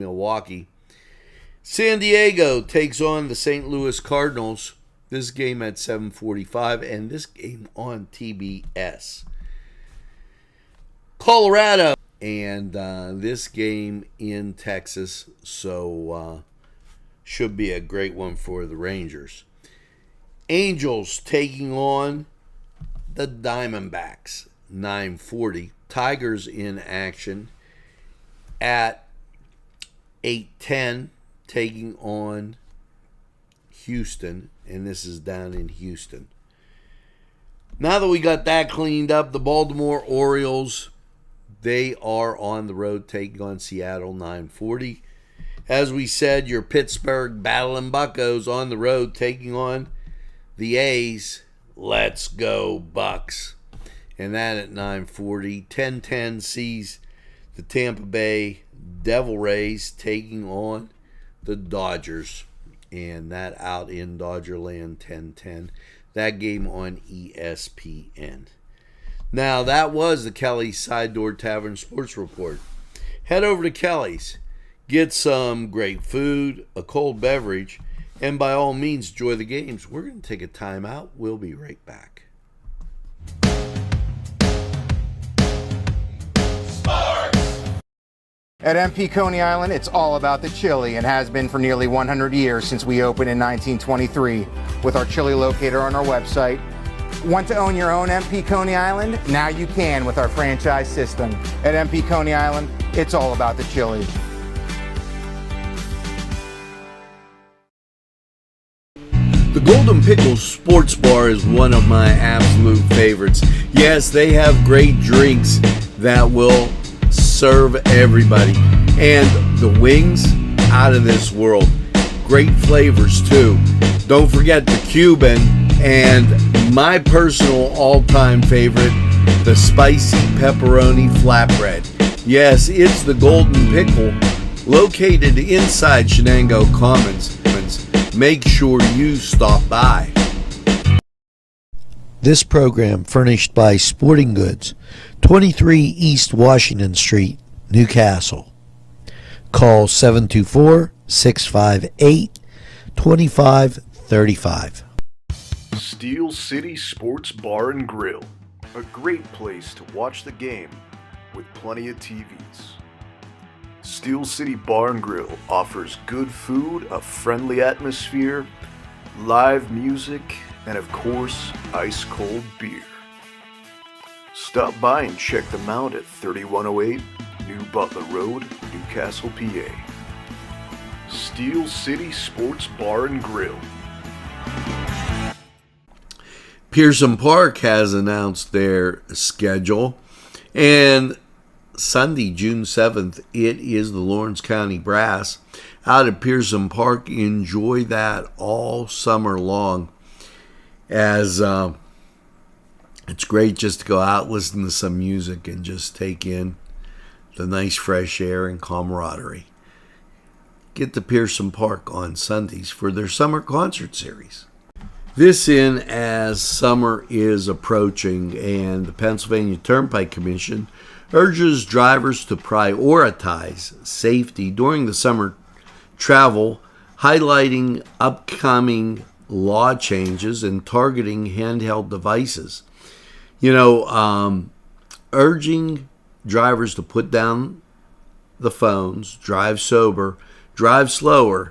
Milwaukee. San Diego takes on the St. Louis Cardinals. This game at 7:45, and this game on TBS. Colorado, and this game in Texas, so should be a great one for the Rangers. Angels taking on the Diamondbacks, 9:40. Tigers in action at 8:10, taking on Houston, and this is down in Houston. Now that we got that cleaned up, the Baltimore Orioles, they are on the road taking on Seattle, 9:40. As we said, your Pittsburgh Battling Buccos on the road taking on the A's. Let's go Bucks. And that at 9:40. 10:10 sees the Tampa Bay Devil Rays taking on the Dodgers. And that out in Dodgerland, 10:10. That game on ESPN. Now, that was the Kelly's Side Door Tavern Sports Report. Head over to Kelly's. Get some great food, a cold beverage, and by all means, enjoy the games. We're going to take a time out. We'll be right back. At MP Coney Island, it's all about the chili and has been for nearly 100 years since we opened in 1923 with our chili locator on our website. Want to own your own MP Coney Island? Now you can with our franchise system. At MP Coney Island, it's all about the chili. The Golden Pickles Sports Bar is one of my absolute favorites. Yes, they have great drinks that will serve everybody. And the wings, out of this world. Great flavors too. Don't forget the Cuban and my personal all-time favorite, the spicy pepperoni flatbread. Yes, it's the Golden Pickle, located inside Shenango Commons. Make sure you stop by. This program furnished by Sporting Goods, 23 East Washington Street, Newcastle. Call 724-658-2535. Steel City Sports Bar and Grill, a great place to watch the game with plenty of TVs. Steel City Bar and Grill offers good food, a friendly atmosphere, live music, and of course, ice-cold beer. Stop by and check them out at 3108 New Butler Road, Newcastle, PA. Steel City Sports Bar and Grill. Pearson Park has announced their schedule, and Sunday, June 7th, it is the Lawrence County Brass out at Pearson Park. Enjoy that all summer long, as it's great just to go out, listen to some music, and just take in the nice fresh air and camaraderie. Get to Pearson Park on Sundays for their summer concert series. This in as summer is approaching, and the Pennsylvania Turnpike Commission urges drivers to prioritize safety during the summer travel, highlighting upcoming law changes and targeting handheld devices. Urging drivers to put down the phones, drive sober, drive slower.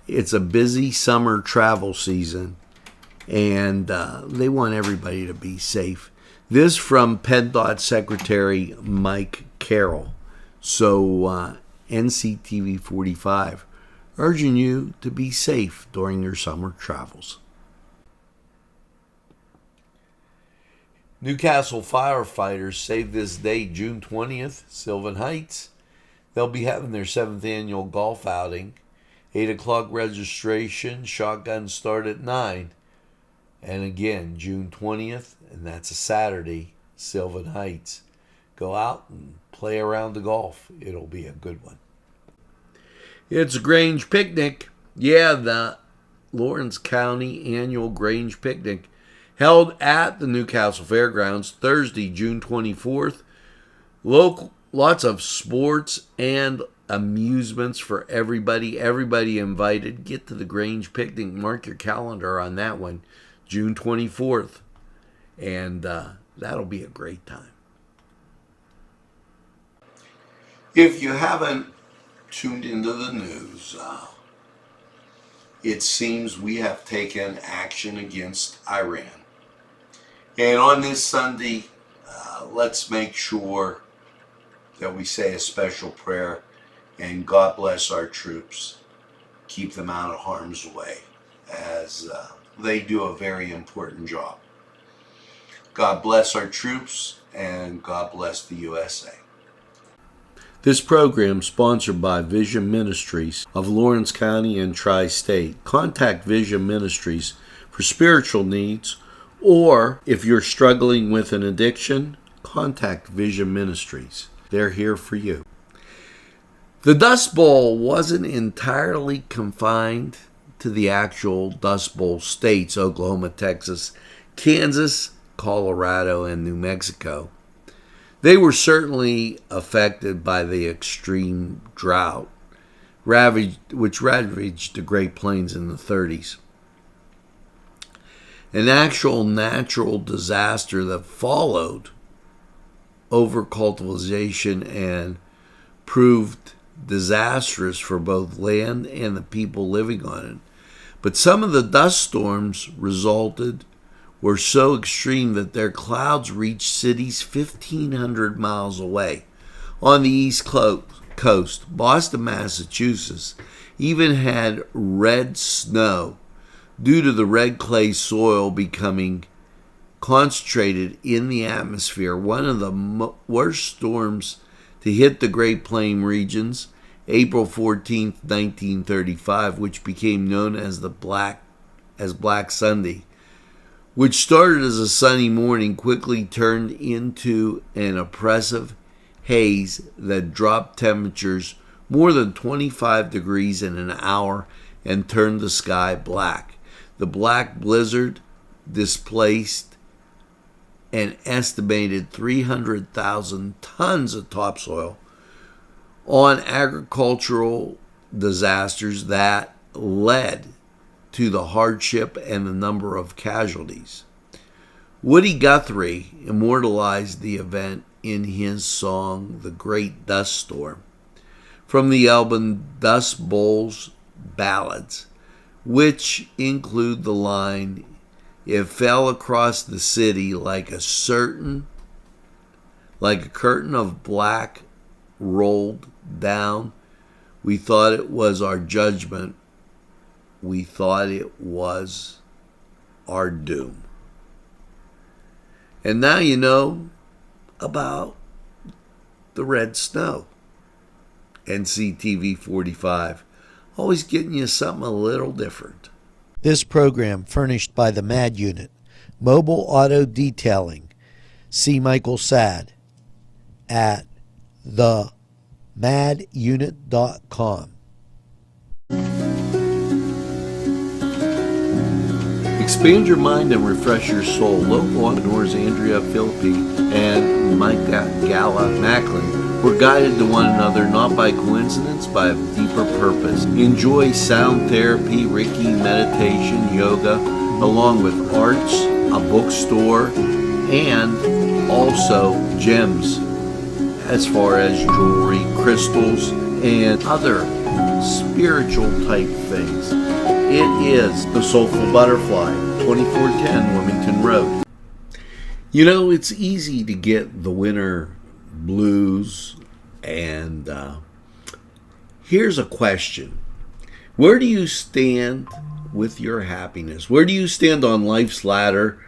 It's a busy summer travel season, and they want everybody to be safe. This from PennDOT Secretary Mike Carroll. So NCTV45 urging you to be safe during your summer travels. Newcastle firefighters save this day, June 20th, Sylvan Heights. They'll be having their 7th annual golf outing. 8 o'clock registration, shotguns start at 9. And again, June 20th, and that's a Saturday, Sylvan Heights. Go out and play around the golf. It'll be a good one. It's a Grange picnic. Yeah, the Lawrence County annual Grange picnic held at the Newcastle Fairgrounds Thursday, June 24th. Lots of sports and amusements for everybody. Everybody invited. Get to the Grange picnic. Mark your calendar on that one, June 24th. And that'll be a great time. If you haven't tuned into the news, it seems we have taken action against Iran. And on this Sunday, let's make sure that we say a special prayer and God bless our troops. Keep them out of harm's way as they do a very important job. God bless our troops and God bless the USA. This program is sponsored by Vision Ministries of Lawrence County and Tri-State. Contact Vision Ministries for spiritual needs, or if you're struggling with an addiction, contact Vision Ministries. They're here for you. The Dust Bowl wasn't entirely confined to the actual Dust Bowl states, Oklahoma, Texas, Kansas, Colorado, and New Mexico. They were certainly affected by the extreme drought, which ravaged the Great Plains in the 30s. An actual natural disaster that followed overcultivation and proved disastrous for both land and the people living on it. But some of the dust storms were so extreme that their clouds reached cities 1,500 miles away. On the East Coast, Boston, Massachusetts, even had red snow due to the red clay soil becoming concentrated in the atmosphere. One of the worst storms to hit the Great Plains regions, April 14th, 1935, which became known as Black Sunday, which started as a sunny morning, quickly turned into an oppressive haze that dropped temperatures more than 25 degrees in an hour and turned the sky black. The black blizzard displaced an estimated 300,000 tons of topsoil on agricultural disasters that led to the hardship and the number of casualties. Woody Guthrie immortalized the event in his song, The Great Dust Storm, from the album Dust Bowl's Ballads, which include the line, "It fell across the city like a curtain of black rolled down. We thought it was our judgment. We thought it was our doom." And now you know about the red snow. Nctv45, always getting you something a little different. This program furnished by the MAD Unit, Mobile Auto Detailing. See Michael Sad at themadyunit.com. Expand your mind and refresh your soul. Local entrepreneurs Andrea Philippi and Micah Gala Macklin were guided to one another not by coincidence, by a deeper purpose. Enjoy sound therapy, Reiki, meditation, yoga, along with arts, a bookstore, and also gems as far as jewelry, crystals, and other spiritual type things. It is the Soulful Butterfly, 2410 Wilmington Road. You know, it's easy to get the winter blues, and here's a question. Where do you stand with your happiness? Where do you stand on life's ladder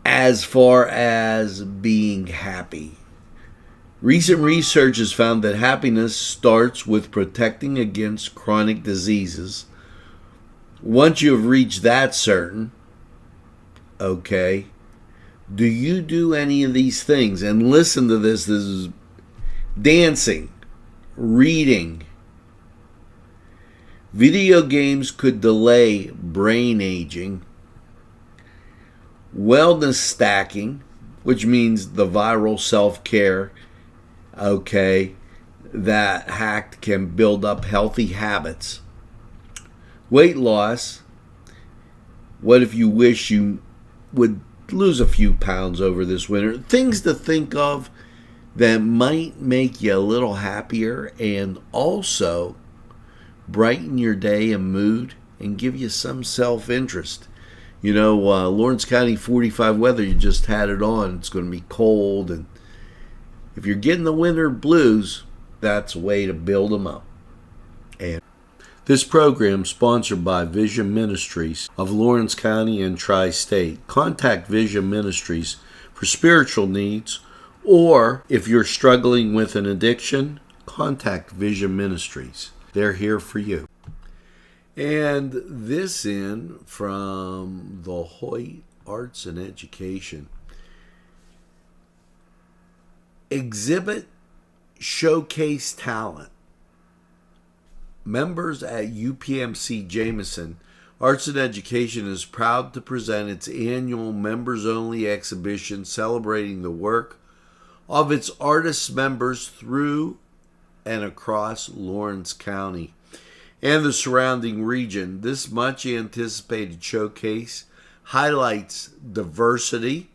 as far as being happy? Recent research has found that happiness starts with protecting against chronic diseases. Once you have reached that certain, okay, do you do any of these things? And listen to this. This is dancing, reading. Video games could delay brain aging. Wellness stacking, which means the viral self-care, okay, that hacked can build up healthy habits. Weight loss. What if you wish you would lose a few pounds over this winter? Things to think of that might make you a little happier and also brighten your day and mood and give you some self-interest. You know, Lawrence County 45 weather, you just had it on. It's going to be cold, and if you're getting the winter blues, that's a way to build them up. And this program is sponsored by Vision Ministries of Lawrence County and Tri-State. Contact Vision Ministries for spiritual needs, or if you're struggling with an addiction, contact Vision Ministries. They're here for you. And this in from the Hoyt Arts and Education. Exhibit Showcase Talent. Members at UPMC Jameson Arts and Education is proud to present its annual members-only exhibition celebrating the work of its artists members through and across Lawrence County and the surrounding region. This much anticipated showcase highlights diversity,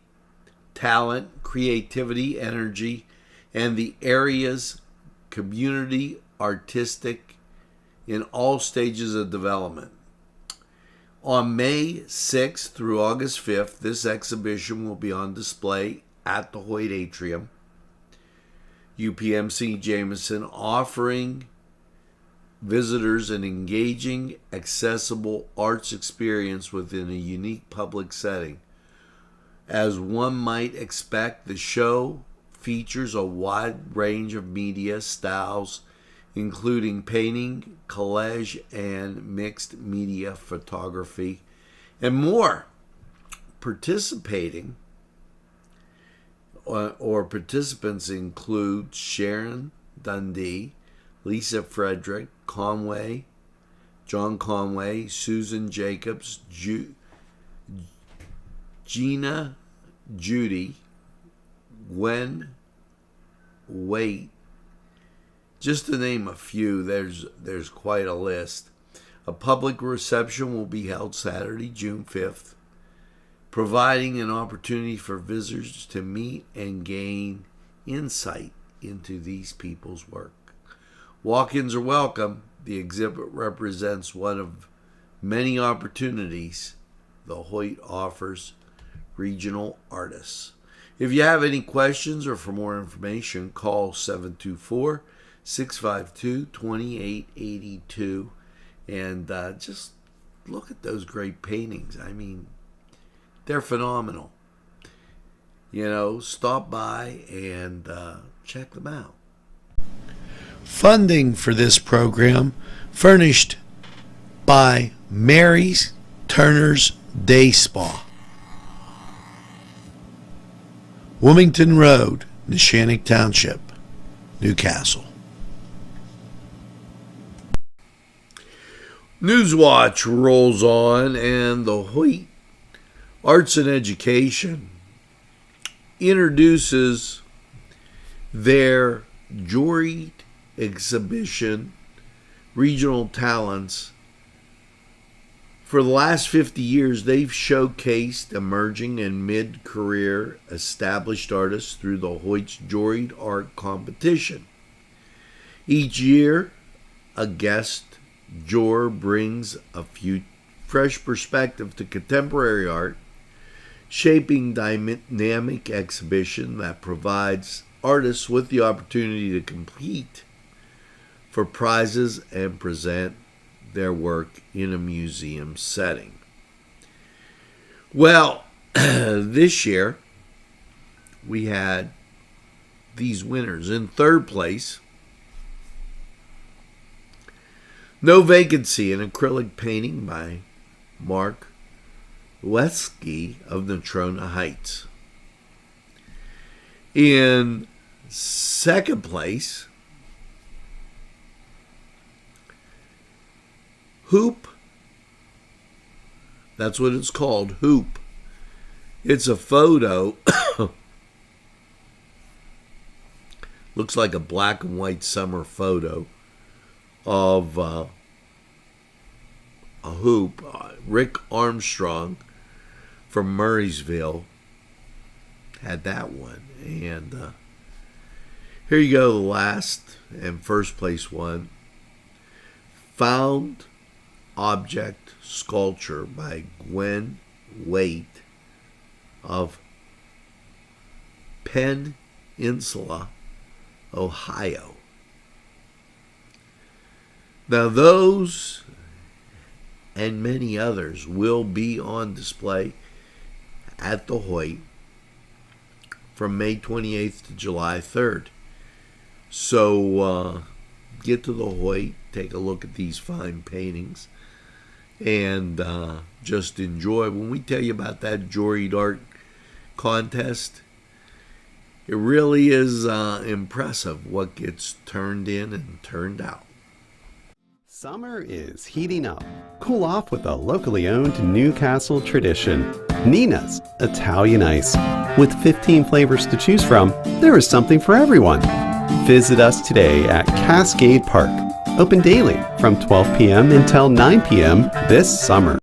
talent, creativity, energy, and the area's community artistic in all stages of development. On May 6th through August 5th, this exhibition will be on display at the Hoyt Atrium, UPMC Jameson, offering visitors an engaging, accessible arts experience within a unique public setting. As one might expect, the show features a wide range of media styles, including painting, collage, and mixed media photography, and more. Participating or participants include Sharon Dundee, Lisa Frederick, Conway, John Conway, Susan Jacobs, Gina Judy, Gwen Waite, just to name a few. There's quite a list. A public reception will be held Saturday, June 5th, providing an opportunity for visitors to meet and gain insight into these people's work. Walk-ins are welcome. The exhibit represents one of many opportunities the Hoyt offers regional artists. If you have any questions or for more information, call 724-652-2882 and just look at those great paintings. I mean, they're phenomenal. You know, stop by and check them out. Funding for this program furnished by Mary's Turner's Day Spa, Wilmington Road, Neshannock Township, Newcastle. Newswatch rolls on, and the Hoyt Arts and Education introduces their juried exhibition, Regional Talents. For the last 50 years, they've showcased emerging and mid-career established artists through the Hoyt's Juried Art Competition. Each year, a guest juror brings a fresh perspective to contemporary art, shaping dynamic exhibition that provides artists with the opportunity to compete for prizes and present their work in a museum setting. Well, this year we had these winners. In third place, No Vacancy, an acrylic painting by Mark Leski of Natrona Heights. In second place, Hoop. That's what it's called, Hoop. It's a photo Looks like a black and white summer photo of a hoop. Rick Armstrong from Murraysville had that one. And here you go, the last and first place one. Found Object Sculpture by Gwen Waite of Peninsula, Ohio. Now those and many others will be on display at the Hoyt from May 28th to July 3rd. So get to the Hoyt, take a look at these fine paintings, and just enjoy. When we tell you about that juried art contest, it really is impressive what gets turned in and turned out. Summer is heating up. Cool off with a locally owned Newcastle tradition, Nina's Italian Ice. With 15 flavors to choose from, there is something for everyone. Visit us today at Cascade Park. Open daily from 12 p.m. until 9 p.m. this summer.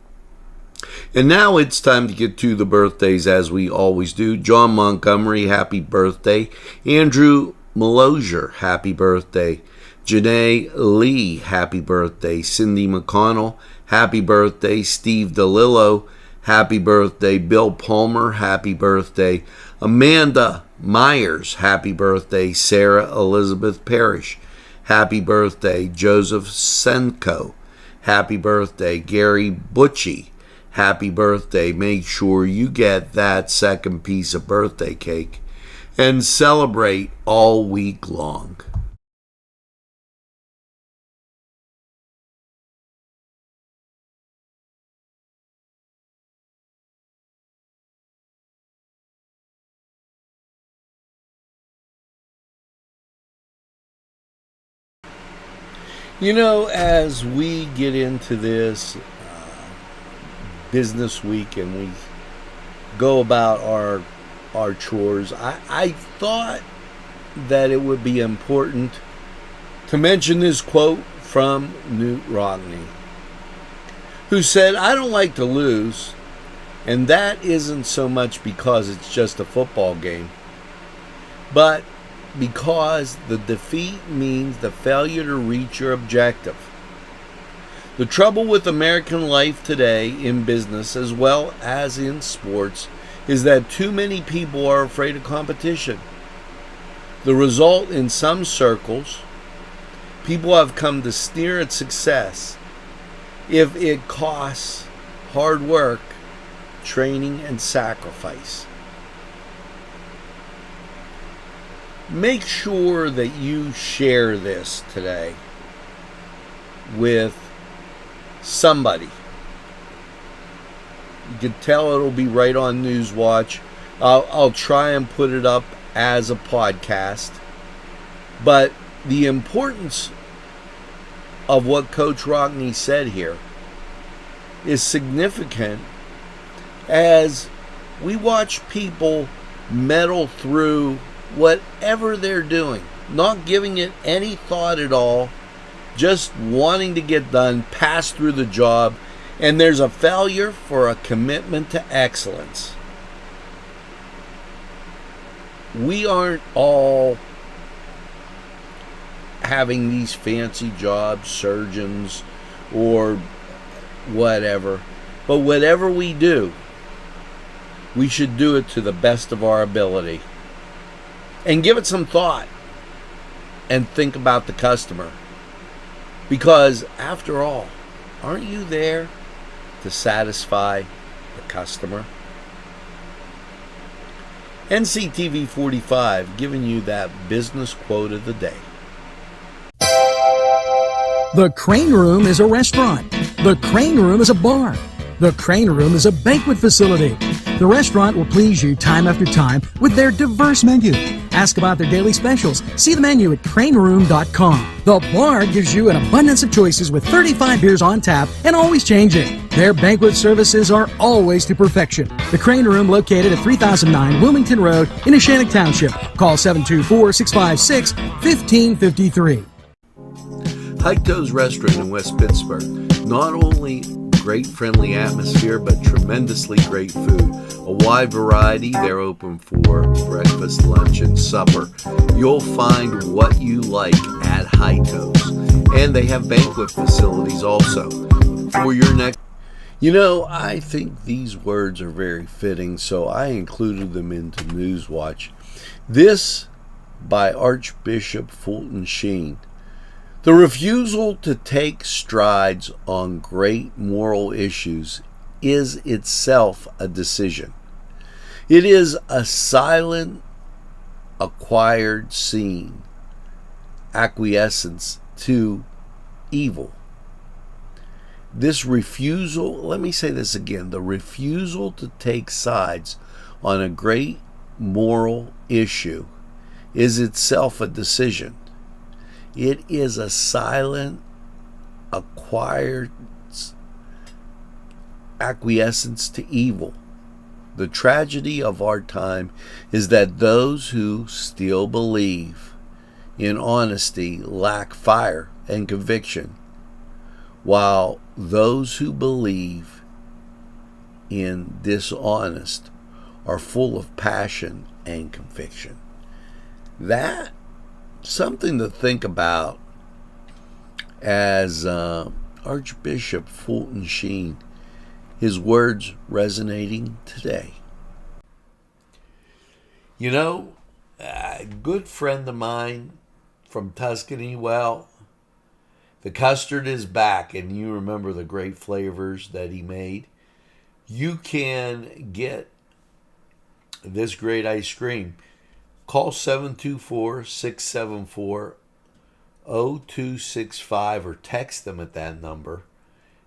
And now it's time to get to the birthdays as we always do. John Montgomery, happy birthday. Andrew Melosier, happy birthday. Janae Lee, happy birthday. Cindy McConnell, happy birthday. Steve DeLillo, happy birthday. Bill Palmer, happy birthday. Amanda Myers, happy birthday. Sarah Elizabeth Parrish, happy birthday. Joseph Senko, happy birthday. Gary Butchie, happy birthday. Make sure you get that second piece of birthday cake and celebrate all week long. You know, as we get into this business week and we go about our chores, I thought that it would be important to mention this quote from Knute Rockne, who said, "I don't like to lose, and that isn't so much because it's just a football game, but because the defeat means the failure to reach your objective. The trouble with American life today, in business as well as in sports, is that too many people are afraid of competition. The result, in some circles, people have come to sneer at success if it costs hard work, training, and sacrifice." Make sure that you share this today with somebody. You can tell it'll be right on Newswatch. I'll try and put it up as a podcast. But the importance of what Coach Rockne said here is significant as we watch people meddle through whatever they're doing, not giving it any thought at all, just wanting to get done, pass through the job, and there's a failure for a commitment to excellence. We aren't all having these fancy jobs, surgeons, or whatever, but whatever we do, we should do it to the best of our ability. And give it some thought and think about the customer. Because after all, aren't you there to satisfy the customer? Nctv45 giving you that business quote of the day. The Crane Room is a restaurant. The Crane Room is a bar. The Crane Room is a banquet facility. The restaurant will please you time after time with their diverse menu. Ask about their daily specials. See the menu at craneroom.com. The bar gives you an abundance of choices with 35 beers on tap and always changing. Their banquet services are always to perfection. The Crane Room, located at 3009 Wilmington Road in Neshannock Township. Call 724-656-1553. Tues Restaurant in West Pittsburgh. Not only great friendly atmosphere, but tremendously great food. A wide variety. They're open for breakfast, lunch, and supper. You'll find what you like at Tues. And they have banquet facilities also. For your next... You know, I think these words are very fitting, so I included them into Newswatch. This by Archbishop Fulton Sheen. The refusal to take strides on great moral issues is itself a decision. It is a silent, acquired scene, acquiescence to evil. This refusal, let me say this again, the refusal to take sides on a great moral issue is itself a decision. It is a silent, acquired acquiescence to evil. The tragedy of our time is that those who still believe in honesty lack fire and conviction, while those who believe in dishonest are full of passion and conviction. That something to think about as Archbishop Fulton Sheen, his words resonating today. You know, a good friend of mine from Tuscany, well, the custard is back, and you remember the great flavors that he made. You can get this great ice cream. Call 724-674-0265 or text them at that number.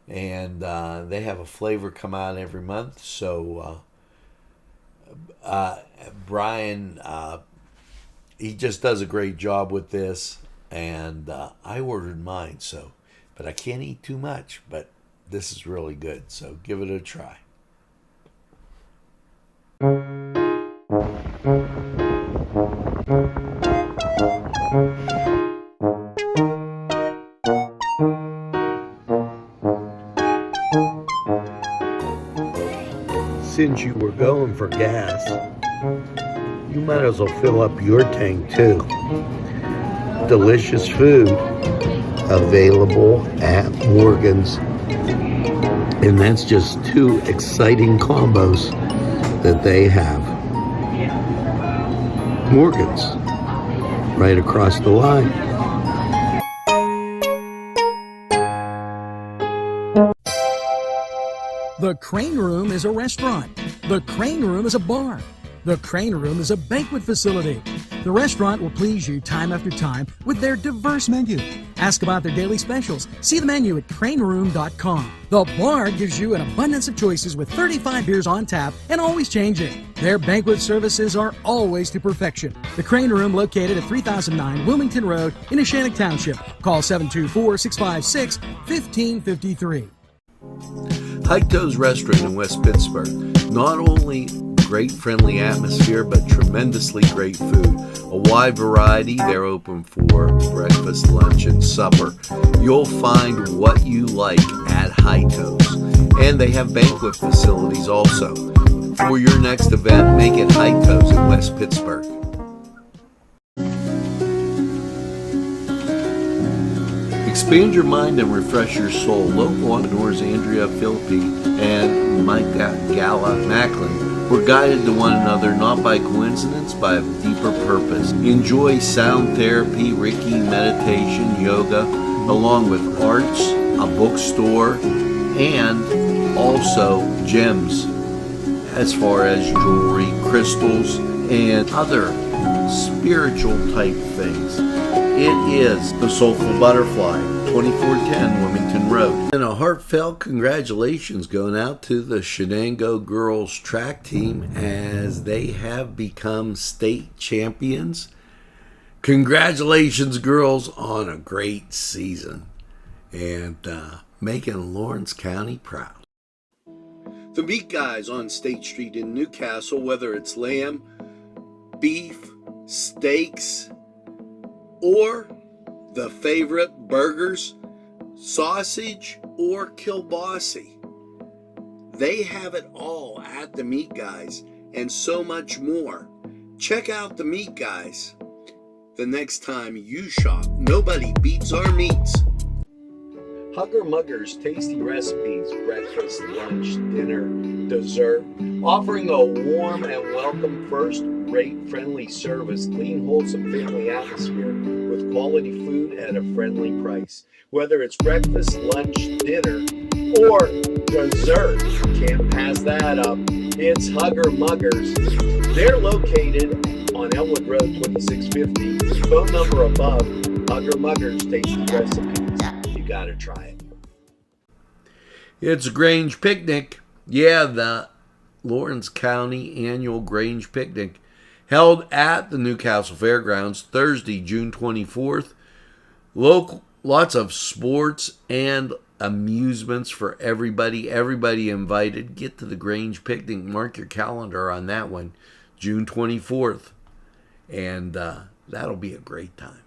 And they have a flavor come out every month. So Brian, he just does a great job with this. And I ordered mine, but I can't eat too much. But this is really good, so give it a try. Since you were going for gas, you might as well fill up your tank too. Delicious food available at Morgan's. And that's just two exciting combos that they have. Morgan's, right across the line. The Crane Room is a restaurant. The Crane Room is a bar. The Crane Room is a banquet facility. The restaurant will please you time after time with their diverse menu. Ask about their daily specials. See the menu at craneroom.com. The bar gives you an abundance of choices with 35 beers on tap and always changing. Their banquet services are always to perfection. The Crane Room, located at 3009 Wilmington Road in Neshannock Township. Call 724-656-1553. Tues Restaurant in West Pittsburgh. Not only great friendly atmosphere, but tremendously great food. A wide variety. They're open for breakfast, lunch, and supper. You'll find what you like at Tues. And they have banquet facilities also. For your next event, make it Tues in West Pittsburgh. Expand your mind and refresh your soul. Local entrepreneurs Andrea Philippi and Micah Gala Macklin were guided to one another not by coincidence, by a deeper purpose. Enjoy sound therapy, Reiki, meditation, yoga, along with arts, a bookstore, and also gems as far as jewelry, crystals, and other spiritual type things. It is the Soulful Butterfly, 2410 Wilmington Road. And a heartfelt congratulations going out to the Shenango girls track team as they have become state champions. Congratulations, girls, on a great season and making Lawrence County proud. The meat guys on State Street in Newcastle, whether it's lamb, beef, steaks, or the favorite burgers, sausage, or kielbasa. They have it all at the Meat Guys and so much more. Check out the Meat Guys the next time you shop. Nobody beats our meats. Hugger Mugger's tasty recipes, breakfast, lunch, dinner, dessert, offering a warm and welcome first-rate friendly service, clean, wholesome family atmosphere with quality food at a friendly price. Whether it's breakfast, lunch, dinner, or dessert, can't pass that up. It's Hugger Muggers. They're located on Elwood Road 2650. Phone number above. Hugger Muggers tasty recipes. You gotta try it. It's a Grange picnic. Yeah, the Lawrence County annual Grange picnic held at the Newcastle Fairgrounds Thursday, June 24th. Lots of sports and amusements for everybody. Everybody invited. Get to the Grange picnic. Mark your calendar on that one, June 24th. And that'll be a great time.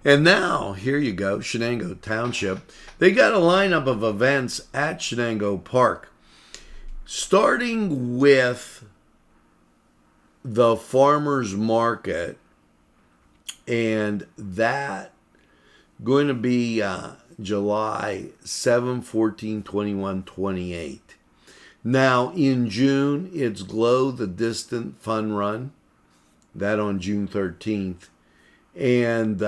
And now, here you go, Shenango Township. They got a lineup of events at Shenango Park, starting with the farmers market, and that going to be July 7, 14, 21, 28. Now, in June, it's Glow the Distant Fun Run, that on June 13th. And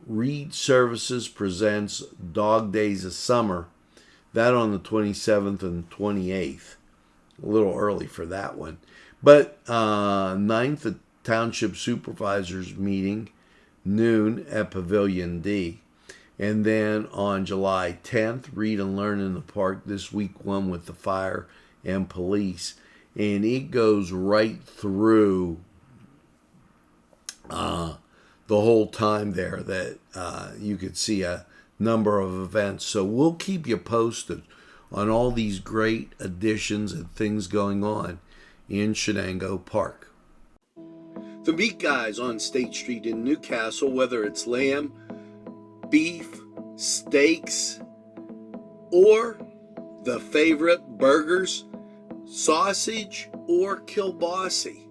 Reed Services presents Dog Days of Summer, that on the 27th and 28th. A little early for that one. But 9th, the Township Supervisors Meeting, noon at Pavilion D. And then on July 10th, Read and Learn in the Park, this week one with the fire and police. And it goes right through the whole time there that you could see a number of events. So we'll keep you posted on all these great additions and things going on in Shenango Park. The Meat Guys on State Street in Newcastle, whether it's lamb, beef, steaks, or the favorite burgers, sausage, or kielbasa.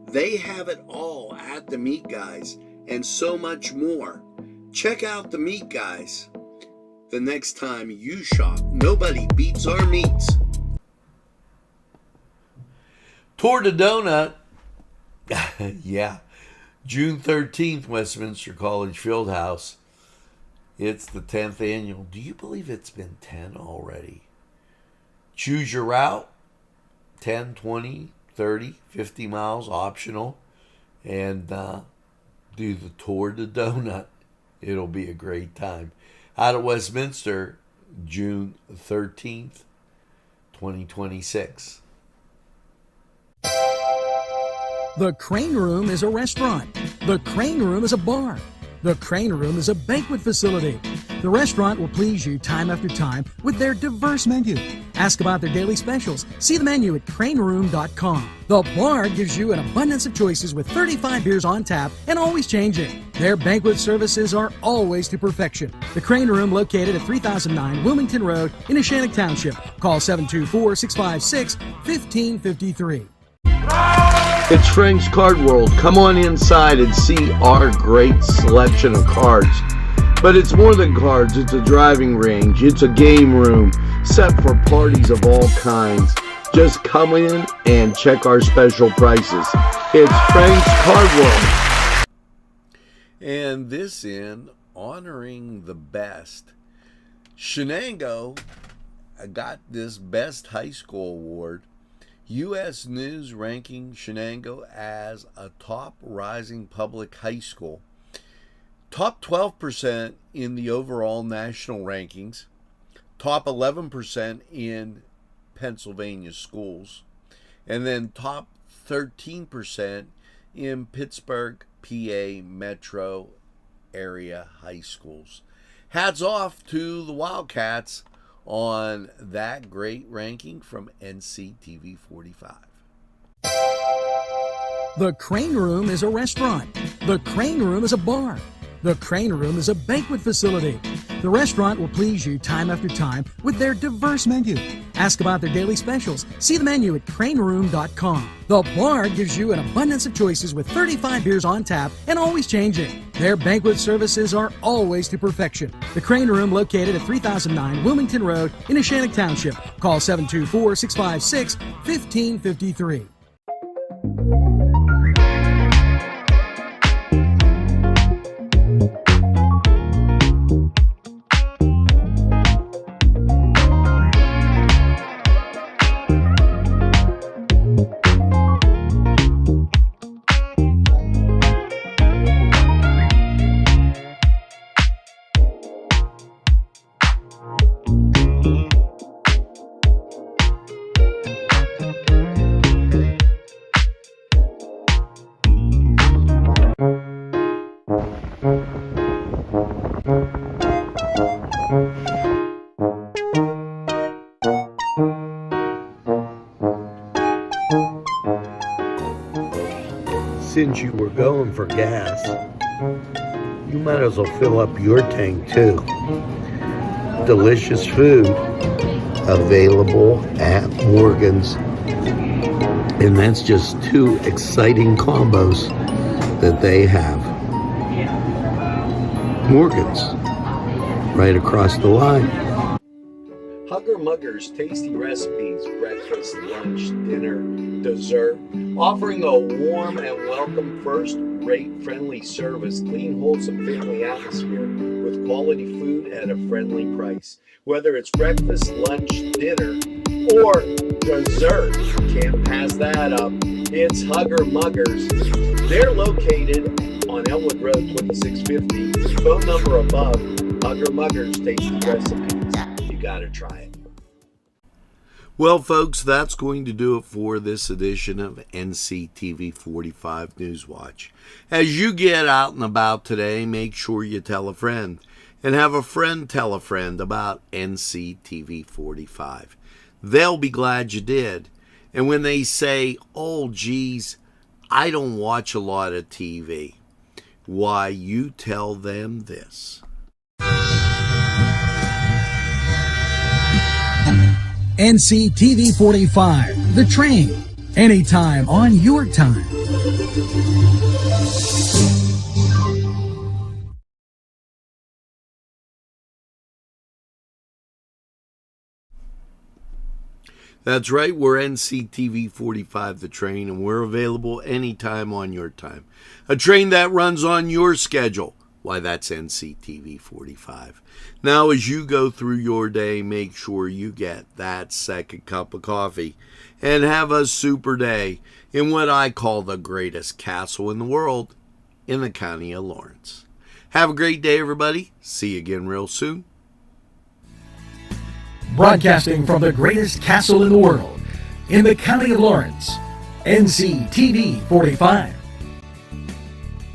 They have it all at the Meat Guys and so much more. Check out the Meat Guys the next time you shop. Nobody beats our meats. Tour de Donut. Yeah. June 13th, Westminster College Fieldhouse. It's the 10th annual. Do you believe it's been 10 already? Choose your route. 10, 20, 30, 50 miles optional, and do the Tour de Donut. It'll be a great time. Out of Westminster, June 13th, 2026. The Crane Room is a restaurant. The Crane Room is a bar. The Crane Room is a banquet facility. The restaurant will please you time after time with their diverse menu. Ask about their daily specials. See the menu at craneroom.com. The bar gives you an abundance of choices with 35 beers on tap and always changing. Their banquet services are always to perfection. The Crane Room, located at 3009 Wilmington Road in Neshannock Township. Call 724-656-1553. It's Frank's Card World. Come on inside and see our great selection of cards. But it's more than cards. It's a driving range. It's a game room set for parties of all kinds. Just come in and check our special prices. It's Frank's Card World. And this in honoring the best. Shenango got this Best High School Award. U.S. News ranking Shenango as a top rising public high school. Top 12% in the overall national rankings. Top 11% in Pennsylvania schools. And then top 13% in Pittsburgh, PA metro area high schools. Hats off to the Wildcats on that great ranking from Nctv45. The Crane Room is a restaurant. The Crane Room is a bar. The Crane Room is a banquet facility. The restaurant will please you time after time with their diverse menu. Ask about their daily specials. See the menu at craneroom.com. The bar gives you an abundance of choices with 35 beers on tap and always changing. Their banquet services are always to perfection. The Crane Room, located at 3009 Wilmington Road in Neshannock Township. Call 724-656-1553. Since you were going for gas, you might as well fill up your tank too. Delicious food available at Morgan's. And that's just two exciting combos that they have. Morgan's, right across the line. Hugger Mugger's tasty recipes, breakfast, lunch, dinner, dessert, offering a warm and welcome, first-rate friendly service, clean, wholesome family atmosphere with quality food at a friendly price. Whether it's breakfast, lunch, dinner, or dessert, can't pass that up. It's Hugger Muggers. They're located on Elmwood Road, 2650. Phone number above. Hugger Muggers tasty recipes. You gotta try it. Well, folks, that's going to do it for this edition of Nctv45 Newswatch. As you get out and about today, make sure you tell a friend, and have a friend tell a friend about Nctv45. They'll be glad you did. And when they say, oh, geez, I don't watch a lot of TV, why, you tell them this. Nctv45, The Train, anytime on your time. That's right, we're Nctv45 The Train, and we're available anytime on your time. A train that runs on your schedule. Why, that's Nctv45. Now, as you go through your day, make sure you get that second cup of coffee and have a super day in what I call the greatest castle in the world, in the county of Lawrence. Have a great day, everybody. See you again real soon. Broadcasting from the greatest castle in the world, in the county of Lawrence, Nctv45.